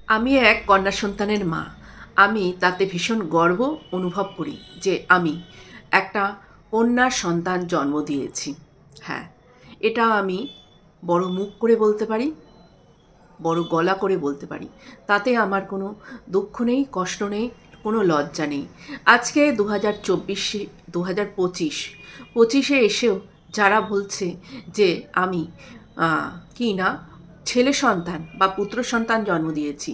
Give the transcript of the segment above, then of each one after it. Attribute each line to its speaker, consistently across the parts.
Speaker 1: আমি এক কন্যা সন্তানের মা। আমি তাতে ভীষণ গর্ব অনুভব করি যে আমি একটা কন্যা সন্তান জন্ম দিয়েছি। হ্যাঁ, এটা আমি বড় মুখ করে বলতে পারি, বড় গলা করে বলতে পারি। তাতে আমার কোনো দুঃখ নেই, কষ্ট নেই, কোনো লজ্জা নেই। আজকে 2025 এসেও যারা বলছে যে আমি কি না ছেলে সন্তান বা পুত্র সন্তান জন্ম দিয়েছি,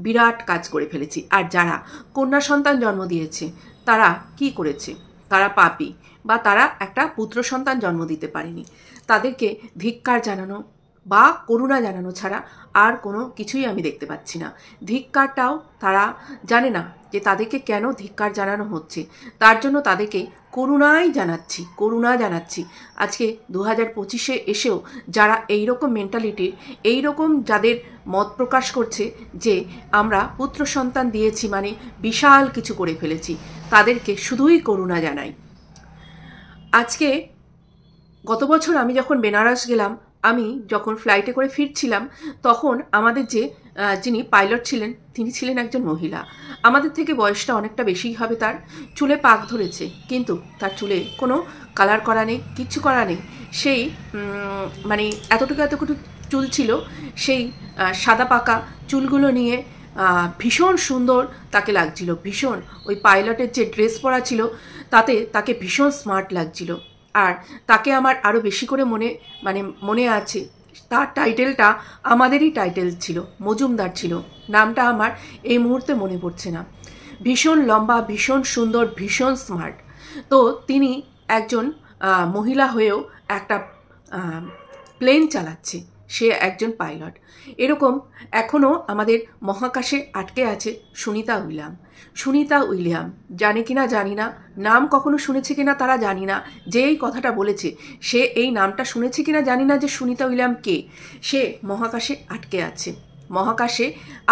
Speaker 1: বিরাট কাজ করে ফেলেছি। আর যারা কন্যা সন্তান জন্ম দিয়েছে তারা কি করেছে? তারা পাপী বা তারা একটা পুত্র সন্তান জন্ম দিতে পারেনি। তাদেরকে ধিক্কার জানানো বা করুণা জানানো ছাড়া আর কোনো কিছুই আমি দেখতে পাচ্ছি না। ধিক্কারটাও তারা জানে না যে তাদেরকে কেন ধিক্কার জানানো হচ্ছে। তার জন্য তাদেরকে করুণা জানাচ্ছি। আজকে 2025 এসেও যারা এইরকম মেন্টালিটির, এইরকম যাদের মত প্রকাশ করছে যে আমরা পুত্র সন্তান দিয়েছি মানে বিশাল কিছু করে ফেলেছি, তাদেরকে শুধুই করুণা জানাই। আজকে গত বছর আমি যখন বেনারস গেলাম, আমি যখন ফ্লাইটে করে ফিরছিলাম, তখন আমাদের যিনি পাইলট ছিলেন তিনি ছিলেন একজন মহিলা। আমাদের থেকে বয়সটা অনেকটা বেশিই হবে তার। চুলে পাক ধরেছে, কিন্তু তার চুলে কোনো কালার করা নেই, কিচ্ছু করা নেই। সেই মানে এতটুকু চুল ছিল, সেই সাদা পাকা চুলগুলো নিয়ে ভীষণ সুন্দর তাকে লাগছিল। ভীষণ ওই পাইলটের যে ড্রেস পরা ছিল তাতে তাকে ভীষণ স্মার্ট লাগছিল। আর তাকে আমার আরও বেশি করে মনে আছে, তার টাইটেলটা আমাদেরই টাইটেল ছিল, মজুমদার ছিল। নামটা আমার এই মুহূর্তে মনে পড়ছে না। ভীষণ লম্বা, ভীষণ সুন্দর, ভীষণ স্মার্ট। তো তিনি একজন মহিলা হয়েও একটা প্লেন চালাচ্ছে, সে একজন পাইলট। এরকম এখনও আমাদের মহাকাশে আটকে আছে সুনিতা উইলিয়াম। জানে কিনা জানি না, নাম কখনো শুনেছে কিনা তারা জানি না। যে এই কথাটা বলেছে সে এই নামটা শুনেছে কিনা জানি না যে সুনিতা উইলিয়াম কে। সে মহাকাশে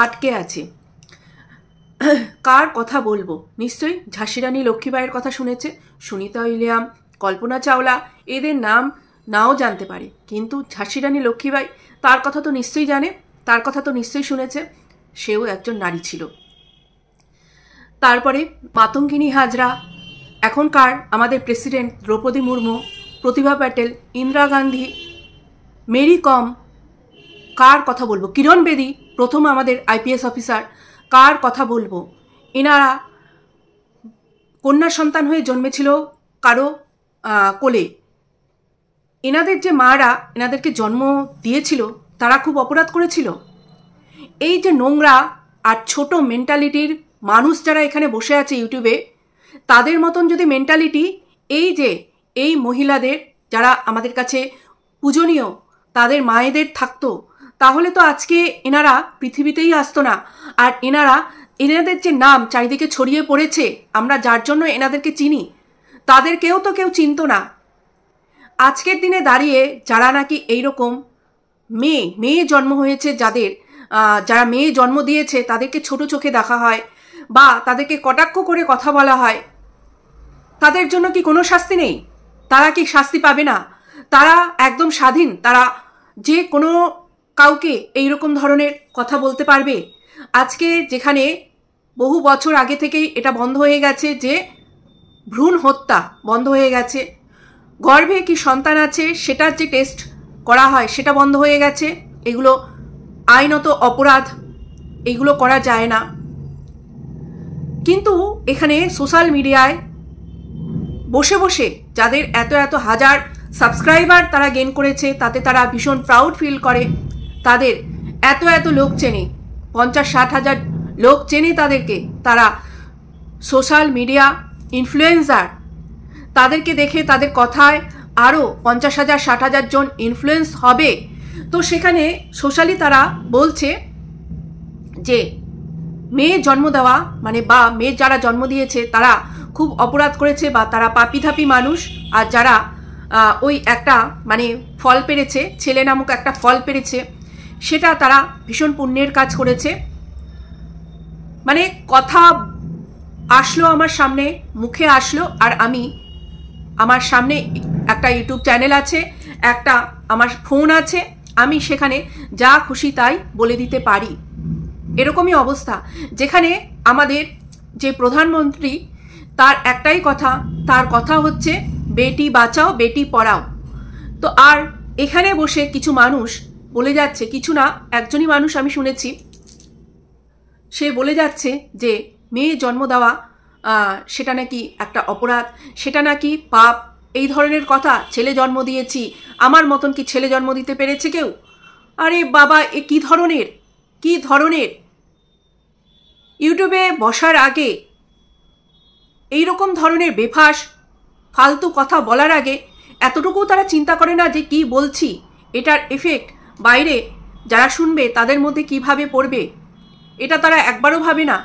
Speaker 1: আটকে আছে। কার কথা বলবো? নিশ্চয়ই ঝাঁসি রানী লক্ষ্মীবাইয়ের কথা শুনেছে। সুনিতা উইলিয়াম, কল্পনা চাওলা এদের নাম নাও জানতে পারে, কিন্তু ঝাঁসি রানী লক্ষ্মীবাই তার কথা তো নিশ্চয়ই জানে, তার কথা তো নিশ্চয়ই শুনেছে। সেও একজন নারী ছিল। তারপরে মাতঙ্গিনী হাজরা, এখনকার আমাদের প্রেসিডেন্ট দ্রৌপদী মুর্মু, প্রতিভা প্যাটেল, ইন্দিরা গান্ধী, মেরি কম, কার কথা বলবো? কিরণ বেদি, প্রথম আমাদের IPS অফিসার, কার কথা বলবো? এনারা কন্যা সন্তান হয়ে জন্মেছিল কারো কোলে। এনাদের যে মারা এনাদেরকে জন্ম দিয়েছিল তারা খুব অপরাধ করেছিল। এই যে নোংরা আর ছোট মেন্টালিটির মানুষ যারা এখানে বসে আছে ইউটিউবে, তাদের মতন যদি মেন্টালিটি এই মহিলাদের যারা আমাদের কাছে পূজনীয়, তাদের মায়েদের থাকতো, তাহলে তো আজকে এনারা পৃথিবীতেই আসতো না। আর এনাদের যে নাম চারিদিকে ছড়িয়ে পড়েছে, আমরা যার জন্য এনাদেরকে চিনি, তাদেরকেও তো কেউ চিনতো না। আজকের দিনে দাঁড়িয়ে যারা নাকি এইরকম মেয়ে জন্ম হয়েছে, যারা মেয়ে জন্ম দিয়েছে তাদেরকে ছোট চোখে দেখা হয় বা তাদেরকে কটাক্ষ করে কথা বলা হয়, তাদের জন্য কি কোনো শাস্তি নেই? তারা কি শাস্তি পাবে না? তারা একদম স্বাধীন, তারা যে কোনো কাউকে এইরকম ধরনের কথা বলতে পারবে। আজকে যেখানে বহু বছর আগে থেকেই এটা বন্ধ হয়ে গেছে যে ভ্রূণ হত্যা বন্ধ হয়ে গেছে, গর্ভে কি সন্তান আছে সেটার যে টেস্ট করা হয় সেটা বন্ধ হয়ে গেছে, এগুলো আইনত অপরাধ, এগুলো করা যায় না। কিন্তু এখানে সোশ্যাল মিডিয়ায় বসে বসে যাদের এত হাজার সাবস্ক্রাইবার তারা গেইন করেছে, তাতে তারা ভীষণ প্রাউড ফিল করে। তাদের এত লোক চেনে, 50-60 হাজার লোক চেনে তাদেরকে, তারা সোশ্যাল মিডিয়া ইনফ্লুয়েন্সার। তাদেরকে দেখে তাদের কথায় আরও 50,000-60 হাজার জন ইনফ্লুয়েন্স হবে। তো সেখানে সোশ্যালি তারা বলছে যে মেয়ে জন্ম দেওয়া বা মেয়ে যারা জন্ম দিয়েছে তারা খুব অপরাধ করেছে বা তারা পাপি মানুষ। আর যারা ওই একটা ফল পেরেছে, ছেলে নামক একটা ফল পেরেছে, সেটা তারা ভীষণ পুণ্যের কাজ করেছে। কথা আসলো আমার সামনে, মুখে আসলো, আর আমার সামনে একটা ইউটিউব চ্যানেল আছে, একটা আমার ফোন আছে, আমি সেখানে যা খুশি তাই বলে দিতে পারি। এরকমই অবস্থা, যেখানে আমাদের যে প্রধানমন্ত্রী তার একটাই কথা, তার কথা হচ্ছে বেটি বাঁচাও বেটি পড়াও। তো আর এখানে বসে কিছু মানুষ বলে যাচ্ছে, কিছু না, একজনই মানুষ আমি শুনেছি, সে বলে যাচ্ছে যে মেয়ে জন্ম দেওয়া সেটা নাকি একটা অপরাধ, সেটা নাকি পাপ, এই ধরনের কথা। ছেলে জন্ম দিয়েছি, আমার মতন কি ছেলে জন্ম দিতে পেরেছে কেউ? আরে বাবা, এ কি ধরনের ইউটিউবে বসার আগে এই রকম ধরনের বেফাস ফালতু কথা বলার আগে এতটুকু তারা চিন্তা করে না যে কি বলছি, এটার এফেক্ট বাইরে যারা শুনবে তাদের মধ্যে কিভাবে পড়বে, এটা তারা একবারও ভাবে না।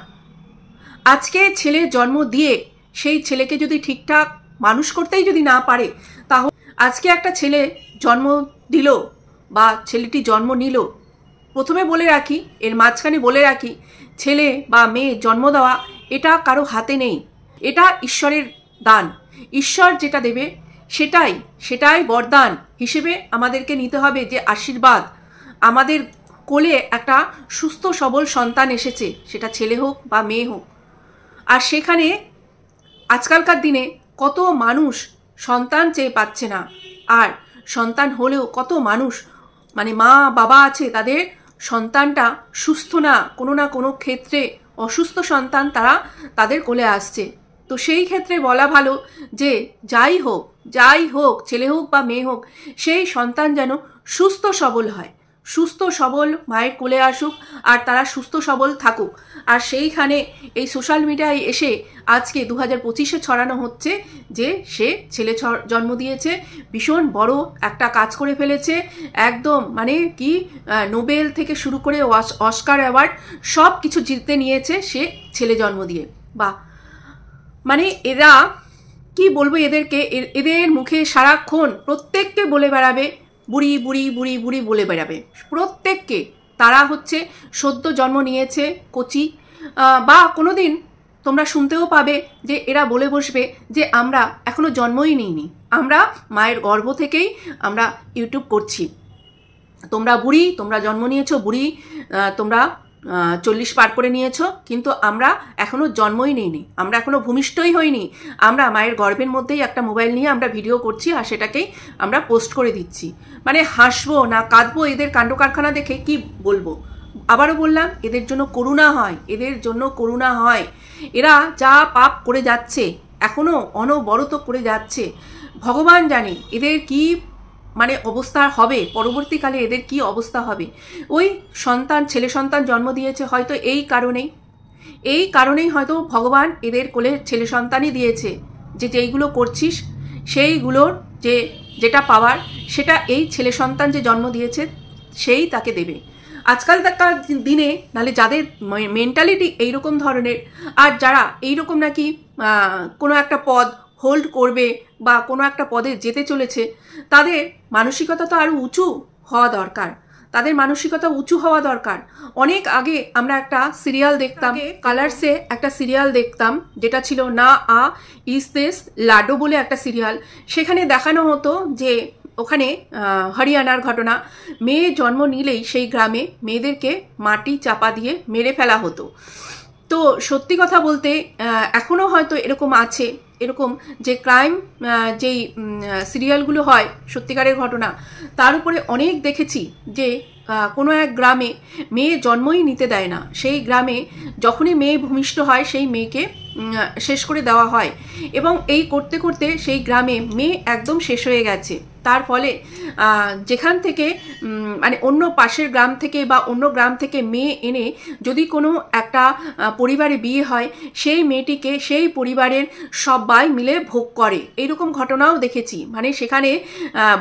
Speaker 1: আজকে ছেলে জন্ম দিয়ে সেই ছেলেকে যদি ঠিকঠাক মানুষ করতেই যদি না পারে, তাহলে আজকে একটা ছেলে জন্ম দিল বা ছেলেটি জন্ম নিল, প্রথমে বলে রাখি, এর মাঝখানে বলে রাখি, ছেলে বা মেয়ে জন্ম দেওয়া এটা কারো হাতে নেই, এটা ঈশ্বরের দান। ঈশ্বর যেটা দেবে সেটাই বরদান হিসেবে আমাদেরকে নিতে হবে, যে আশীর্বাদ। আমাদের কোলে একটা সুস্থ সবল সন্তান এসেছে, সেটা ছেলে হোক বা মেয়ে হোক। আর সেখানে আজকালকার দিনে কত মানুষ সন্তান চেয়ে পাচ্ছে না, আর সন্তান হলেও কত মানুষ মানে মা বাবা আছে, তাদের সন্তানটা সুস্থ না কোনো ক্ষেত্রে অসুস্থ সন্তান তারা তাদের কোলে আসছে। তো সেই ক্ষেত্রে বলা ভালো যে যাই হোক ছেলে হোক বা মেয়ে হোক, সেই সন্তান যেন সুস্থ সবল হয়, সুস্থ সবল মায়ের কোলে আসুক আর তারা সুস্থ সবল থাকুক। আর সেইখানে এই সোশ্যাল মিডিয়ায় এসে আজকে 2025-এ ছড়ানো হচ্ছে যে সে ছেলে জন্ম দিয়েছে, ভীষণ বড় একটা কাজ করে ফেলেছে, একদম মানে কি নোবেল থেকে শুরু করে অস্কার অ্যাওয়ার্ড সব কিছু জিতে নিয়েছে সে ছেলে জন্ম দিয়ে। বা মানে এরা কি বলবো, এদের মুখে সারাক্ষণ প্রত্যেককে বলে বেড়াবে বুড়ি বুড়ি বুড়ি বুড়ি বলে বেড়াবে প্রত্যেককে। তারা হচ্ছে সদ্য জন্ম নিয়েছে কচি, বা কোনোদিন তোমরা শুনতেও পাবে যে এরা বলে বসবে যে আমরা এখনো জন্মই নিইনি, আমরা মায়ের গর্ভ থেকেই আমরা ইউটিউব করছি, তোমরা বুড়ি, তোমরা জন্ম নিয়েছো বুড়ি, তোমরা 40 পার করে নিয়েছো, কিন্তু আমরা এখনো জন্মই নিইনি, আমরা এখনো ভূমিষ্ঠই হইনি, আমরা মায়ের গর্ভের মধ্যেই একটা মোবাইল নিয়ে আমরা ভিডিও করছি আর সেটাকেই আমরা পোস্ট করে দিচ্ছি। মানে হাসবো না কাঁদবো এদের কাণ্ড কারখানা দেখে, কি বলবো। আবারও বললাম, এদের জন্য করুণা হয়, এরা যা পাপ করে যাচ্ছে, এখনো অনবরত করে যাচ্ছে, ভগবান জানে এদের কি মানে অবস্থা হবে, পরবর্তীকালে এদের কি অবস্থা হবে। ওই ছেলে সন্তান জন্ম দিয়েছে হয়তো এই কারণেই হয়তো ভগবান এদের কোলে ছেলে সন্তানই দিয়েছে, যে যেইগুলো করছিস সেইগুলোর যেটা পাওয়ার সেটা এই ছেলে সন্তান যে জন্ম দিয়েছে সেই তাকে দেবে। আজকালকার দিনে নাহলে যাদের মেন্টালিটি এইরকম ধরনের, আর যারা এইরকম নাকি কোনো একটা পদ হোল্ড করবে বা কোনো একটা পদে যেতে চলেছে, তাদের মানসিকতা তো আরও উঁচু হওয়া দরকার। অনেক আগে আমরা একটা সিরিয়াল দেখতাম, কালার্সে একটা সিরিয়াল দেখতাম, যেটা ছিল না আ ইজ দিস লাডো বলে একটা সিরিয়াল। সেখানে দেখানো হতো যে ওখানে হরিয়ানার ঘটনা, মেয়ে জন্ম নিলেই সেই গ্রামে মেয়েদেরকে মাটি চাপা দিয়ে মেরে ফেলা হতো। তো সত্যি কথা বলতে এখনও হয়তো এরকম আছে, এরকম যে ক্রাইম যেই সিরিয়ালগুলো হয় সত্যিকারের ঘটনা, তার উপরে অনেক দেখেছি যে কোনো এক গ্রামে মেয়ে জন্মই নিতে দেয় না, সেই গ্রামে যখনই মেয়ে ভূমিষ্ঠ হয় সেই মেয়েকে শেষ করে দেওয়া হয়, এবং এই করতে করতে সেই গ্রামে মেয়ে একদম শেষ হয়ে গেছে। তার ফলে যেখান থেকে মানে অন্য পাশের গ্রাম থেকে বা অন্য গ্রাম থেকে মেয়ে এনে যদি কোনো একটা পরিবারে বিয়ে হয়, সেই মেয়েটিকে সেই পরিবারের সবাই মিলে ভোগ করে, এইরকম ঘটনাও দেখেছি। মানে সেখানে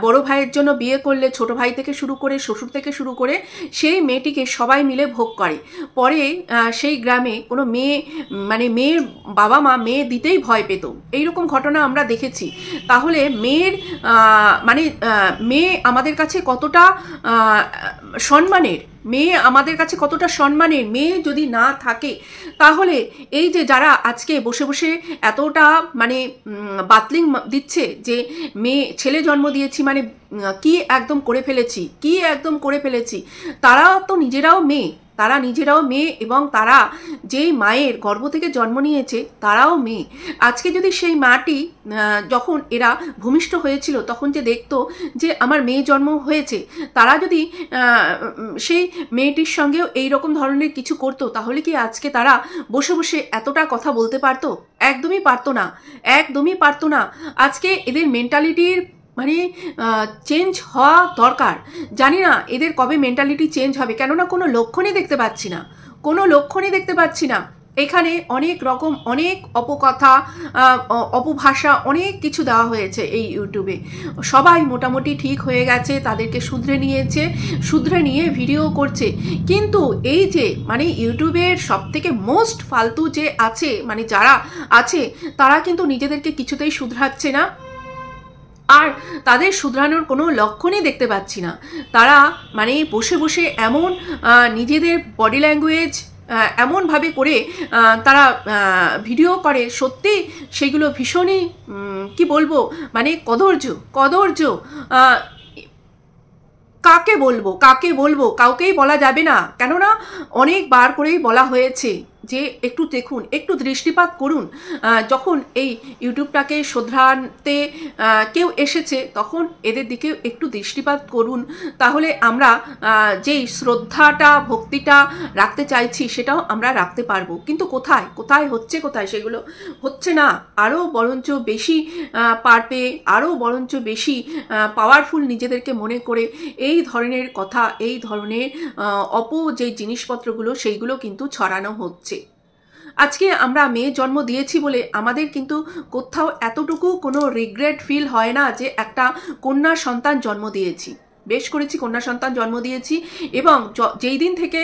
Speaker 1: বড় ভাইয়ের জন্য বিয়ে করলে ছোট ভাই থেকে শুরু করে শ্বশুর থেকে শুরু করে সেই মেয়েটিকে সবাই মিলে ভোগ করে। পরে সেই গ্রামে কোনো মেয়ে মানে মেয়ের বাবা মা মেয়ে দিতেই ভয় পেত, এইরকম ঘটনা আমরা দেখেছি। তাহলে মেয়ের মানে মেয়ে আমাদের কাছে কতটা সম্মানের, মেয়ে যদি না থাকে তাহলে এই যে যারা আজকে বসে বসে এতটা মানে বাতলিং দিচ্ছে যে ছেলে জন্ম দিয়েছি মানে কি একদম করে ফেলেছি, তারা তো নিজেরাও মেয়ে, তারা নিজেরাও মেয়ে এবং তারা যেই মায়ের গর্ভ থেকে জন্ম নিয়েছে তারাও মেয়ে। আজকে যদি সেই মাটি যখন এরা ভূমিষ্ঠ হয়েছিল তখন যে দেখতো যে আমার মেয়ে জন্ম হয়েছে, তারা যদি সেই মেয়েটির সঙ্গেও এই রকম ধরনের কিছু করতো, তাহলে কি আজকে তারা বসে বসে এতটা কথা বলতে পারতো? একদমই পারতো না, একদমই পারতো না। আজকে এদের মেন্টালিটির মানে চেঞ্জ হওয়া দরকার। জানি না এদের কবে মেন্টালিটি চেঞ্জ হবে, কেননা কোনো লক্ষণই দেখতে পাচ্ছি না, কোনো লক্ষণই দেখতে পাচ্ছি না। এখানে অনেক রকম অনেক অপকথা, অপভাষা, অনেক কিছু দেওয়া হয়েছে এই ইউটিউবে। সবাই মোটামুটি ঠিক হয়ে গেছে, তাদেরকে শুধরে নিয়েছে, শুধরে নিয়ে ভিডিও করছে। কিন্তু এই যে মানে ইউটিউবের সবথেকে মোস্ট ফালতু যে আছে, মানে যারা আছে তারা কিন্তু নিজেদেরকে কিছুতেই শুধরাচ্ছে না, আর তাদের শুধরানোর কোনো লক্ষণই দেখতে পাচ্ছি না। তারা মানে বসে বসে এমন নিজেদের বডি ল্যাঙ্গুয়েজ এমনভাবে করে তারা ভিডিও করে, সত্যি সেগুলো ভীষণই কি বলবো, মানে কদর্য। কাকে বলবো, কাউকেই বলা যাবে না, কেননা অনেকবার করেই বলা হয়েছে যে একটু দেখুন, একটু দৃষ্টিপাত করুন। যখন এই ইউটিউবটাকে শোধরাতে কেউ এসেছে তখন এদের দিকে একটু দৃষ্টিপাত করুন, তাহলে আমরা যেই শ্রদ্ধাটা ভক্তিটা রাখতে চাইছি সেটাও আমরা রাখতে পারবো। কিন্তু কোথায় হচ্ছে, সেগুলো হচ্ছে না। আরও বরঞ্চ বেশি পারবে, আরও বরঞ্চ বেশি পাওয়ারফুল নিজেদেরকে মনে করে এই ধরনের কথা, এই ধরনের যে জিনিসপত্রগুলো সেইগুলো কিন্তু ছড়ানো হচ্ছে। আজকে আমরা মেয়ে জন্ম দিয়েছি বলে আমাদের কিন্তু কোথাও এতটুকু কোনো রিগ্রেট ফিল হয় না যে একটা কন্যা সন্তান জন্ম দিয়েছি। বেশ করেছি, কন্যা সন্তান জন্ম দিয়েছি, এবং যেই দিন থেকে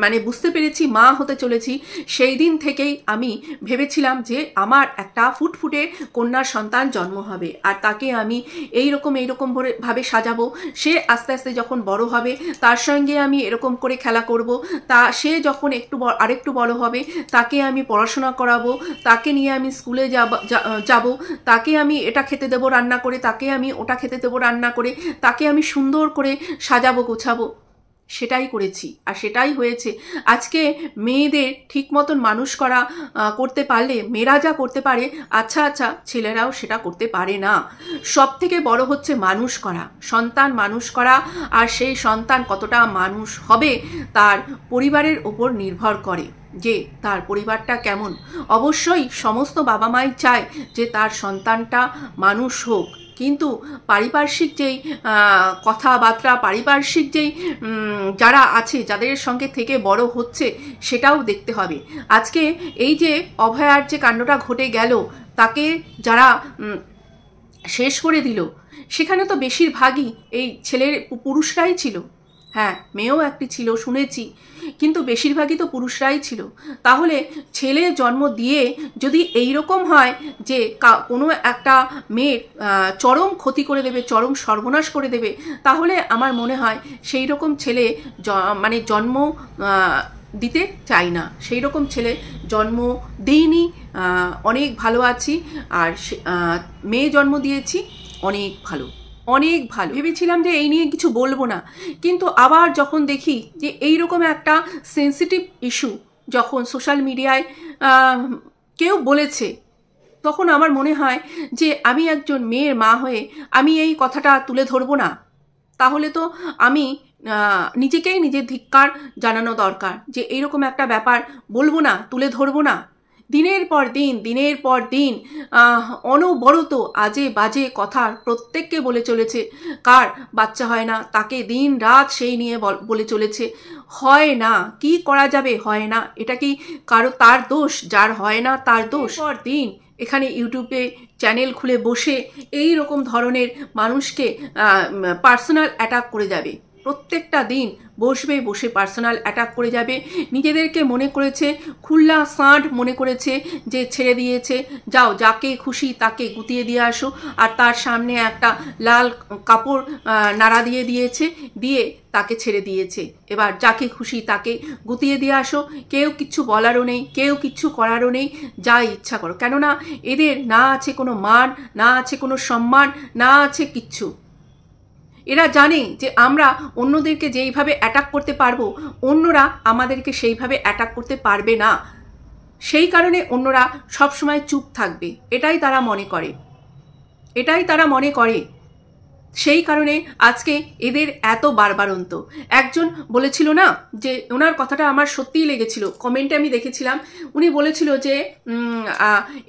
Speaker 1: মানে বুঝতে পেরেছি মা হতে চলেছি সেই দিন থেকেই আমি ভেবেছিলাম যে আমার একটা ফুটফুটে কন্যা সন্তান জন্ম হবে, আর তাকে আমি এইরকম ভাবে সাজাবো। সে আস্তে আস্তে যখন বড় হবে তার সঙ্গে আমি এরকম করে খেলা করব, সে যখন আরেকটু বড় হবে তাকে আমি পড়াশোনা করাবো, তাকে নিয়ে আমি স্কুলে যাব, তাকে আমি এটা খেতে দেবো রান্না করে, তাকে আমি ওটা খেতে দেবো রান্না করে, তাকে আমি সুন্দর করে সাজাবো গোছাবো। সেটাই করেছি আর সেটাই হয়েছে। আজকে মেয়েদের ঠিক মতন মানুষ করতে পারলে, মেয়েরা যা করতে পারে আচ্ছা ছেলেরাও সেটা করতে পারে না। সব থেকে বড় হচ্ছে মানুষ করা, সন্তান মানুষ করা, আর সেই সন্তান কতটা মানুষ হবে তার পরিবারের ওপর নির্ভর করে যে তার পরিবারটা কেমন। অবশ্যই সমস্ত বাবা মাই চায় যে তার সন্তানটা মানুষ হোক, কিন্তু পারিপার্শ্বিক যেই কথাবার্তা, পারিপার্শ্বিক যেই যারা আছে যাদের সঙ্গে থেকে বড় হচ্ছে সেটাও দেখতে হবে। আজকে এই যে অভয়ার যে কাণ্ডটা ঘটে গেল, তাকে যারা শেষ করে দিল, সেখানে তো বেশিরভাগই এই পুরুষরাই ছিল। হ্যাঁ, মেয়েও একটি ছিল শুনেছি, কিন্তু বেশিরভাগই তো পুরুষরাই ছিল। তাহলে ছেলে জন্ম দিয়ে যদি এই রকম হয় যে কোনো একটা মেয়ের চরম ক্ষতি করে দেবে, চরম সর্বনাশ করে দেবে, তাহলে আমার মনে হয় সেই রকম ছেলে মানে জন্ম দিতে চাই না, সেই রকম ছেলে জন্ম দিইনি। অনেক ভালো আছি, আর মেয়ে জন্ম দিয়েছি, অনেক ভালো। ভেবেছিলাম যে এই নিয়ে কিছু বলবো না, কিন্তু আবার যখন দেখি যে এইরকম একটা সেন্সিটিভ ইস্যু যখন সোশ্যাল মিডিয়ায় কেউ বলেছে, তখন আমার মনে হয় যে আমি একজন মেয়ের মা হয়ে আমি এই কথাটা তুলে ধরবো না। তাহলে তো আমি নিজেকেই নিজের ধিক্কার জানানো দরকার যে এইরকম একটা ব্যাপার বলবো না, তুলে ধরবো না। দিনের পর দিন অনবরত আজে বাজে কথা প্রত্যেককে বলে চলেছে। কার বাচ্চা হয় না তাকে দিন রাত সেই নিয়ে বলে চলেছে। হয় না, কি করা যাবে, হয় না। এটা কি কারো তার দোষ? যার হয় না তার দোষ। পর দিন এখানে ইউটিউবে চ্যানেল খুলে বসে এই রকম ধরনের মানুষকে পার্সোনাল অ্যাটাক করে যাবে। প্রত্যেকটা দিন বসে পার্সোনাল অ্যাটাক করে যাবে। নিজেদেরকে মনে করেছে খুল্লা সাঁড় মনে করেছে যে ছেড়ে দিয়েছে, যাও যাকে খুশি তাকে গুতিয়ে দিয়ে আসো, আর তার সামনে একটা লাল কাপড় নাড়া দিয়েছে, দিয়ে তাকে ছেড়ে দিয়েছে। এবার যাকে খুশি তাকে গুতিয়ে দিয়ে আসো, কেউ কিচ্ছু বলারও নেই, কেউ কিচ্ছু করারও নেই, যা ইচ্ছা করো। কেননা এদের না আছে কোনো মান, না আছে কোনো সম্মান, না আছে কিচ্ছু। এরা জানে যে আমরা অন্যদেরকে যেইভাবে অ্যাটাক করতে পারবো অন্যরা আমাদেরকে সেইভাবে অ্যাটাক করতে পারবে না, সেই কারণে অন্যরা সবসময় চুপ থাকবে, এটাই তারা মনে করে। সেই কারণে আজকে এদের এত বারবারন্ত। একজন বলেছিল না, যে ওনার কথাটা আমার সত্যিই লেগেছিল, কমেন্টে আমি দেখেছিলাম, উনি বলেছিল যে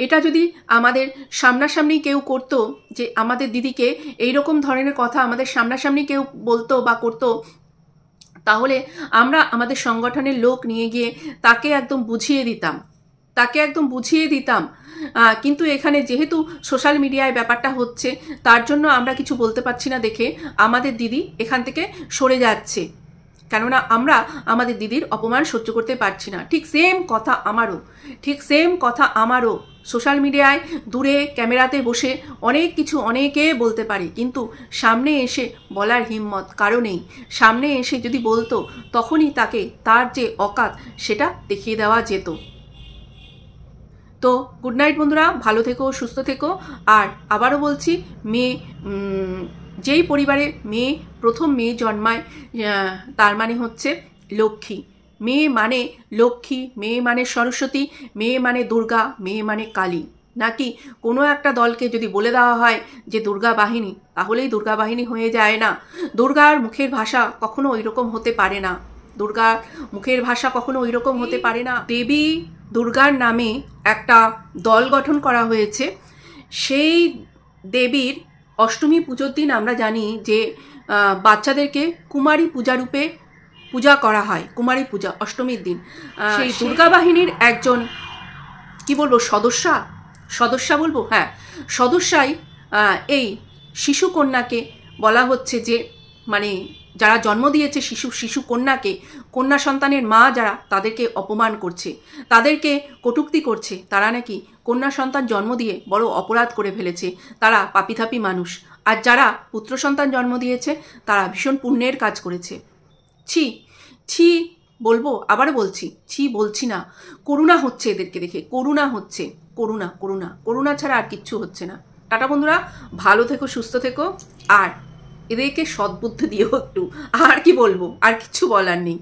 Speaker 1: এটা যদি আমাদের সামনাসামনি কেউ করতো, যে আমাদের দিদিকে এইরকম ধরনের কথা আমাদের সামনাসামনি কেউ বলতো বা করতো, তাহলে আমরা আমাদের সংগঠনের লোক নিয়ে গিয়ে তাকে একদম বুঝিয়ে দিতাম। কিন্তু এখানে যেহেতু সোশ্যাল মিডিয়ায় ব্যাপারটা হচ্ছে, তার জন্য আমরা কিছু বলতে পারছি না দেখে আমাদের দিদি এখান থেকে সরে যাচ্ছে, কেননা আমরা আমাদের দিদির অপমান সহ্য করতে পারছি না। ঠিক সেম কথা আমারও সোশ্যাল মিডিয়ায় দূরে ক্যামেরাতে বসে অনেক কিছু অনেকে বলতে পারে, কিন্তু সামনে এসে বলার হিম্মত কারো নেই। সামনে এসে যদি বলতো তখনই তাকে তার যে অকাত সেটা দেখিয়ে দেওয়া যেত। তো গুড নাইট বন্ধুরা, ভালো থেকো, সুস্থ থেকো। আর আবারও বলছি, যেই পরিবারে প্রথম মেয়ে জন্মায় তার মানে হচ্ছে লক্ষ্মী। মেয়ে মানে লক্ষ্মী, মেয়ে মানে সরস্বতী, মেয়ে মানে দুর্গা, মেয়ে মানে কালী। নাকি কোনো একটা দলকে যদি বলে দেওয়া হয় যে দুর্গা বাহিনী, তাহলেই দুর্গা বাহিনী হয়ে যায় না। দুর্গার মুখের ভাষা কখনো ওইরকম হতে পারে না। দেবী দুর্গার নামে একটা দল গঠন করা হয়েছে। সেই দেবীর অষ্টমী পুজোর দিন আমরা জানি যে বাচ্চাদেরকে কুমারী পূজা রূপে পূজা করা হয়, কুমারী পূজা অষ্টমীর দিন। সেই দুর্গা বাহিনীর একজন কি বলবো সদস্যা বলবো, হ্যাঁ সদস্যাই এই শিশু কন্যাকে বলা হচ্ছে যে মানে যারা জন্ম দিয়েছে শিশু কন্যাকে, কন্যা সন্তানের মা যারা, তাদেরকে অপমান করছে, তাদেরকে কটূক্তি করছে। তারা নাকি কন্যা সন্তান জন্ম দিয়ে বড় অপরাধ করে ফেলেছে, তারা পাপিথাপি মানুষ। আর যারা পুত্র সন্তান জন্ম দিয়েছে তারা ভীষণ পুণ্যের কাজ করেছে। ছি বলবো, আবারও বলছি, বলছি না, করুণা হচ্ছে এদেরকে দেখে, করুণা ছাড়া আর কিচ্ছু হচ্ছে না। টাটা বন্ধুরা, ভালো থেকো, সুস্থ থেকো, আর এদেরকে সদ্বুদ্ধি দিও একটু। আর কি বলবো, আর কিচ্ছু বলার নেই।